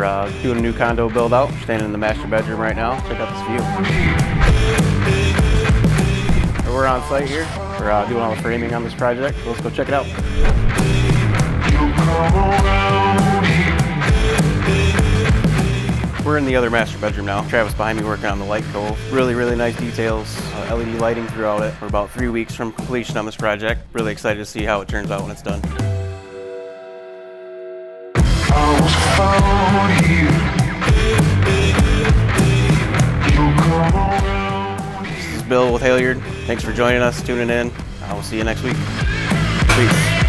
We're doing a new condo build out. Standing in the master bedroom right now. Check out this view. We're on site here. We're doing all the framing on this project. So let's go check it out. We're in the other master bedroom now. Travis behind me working on the light cove. Really nice details. LED lighting throughout it. We're about 3 weeks from completion on this project. Really excited to see how it turns out when it's done. This is Bill with Halyard. Thanks for joining us, tuning in. We'll see you next week. Peace.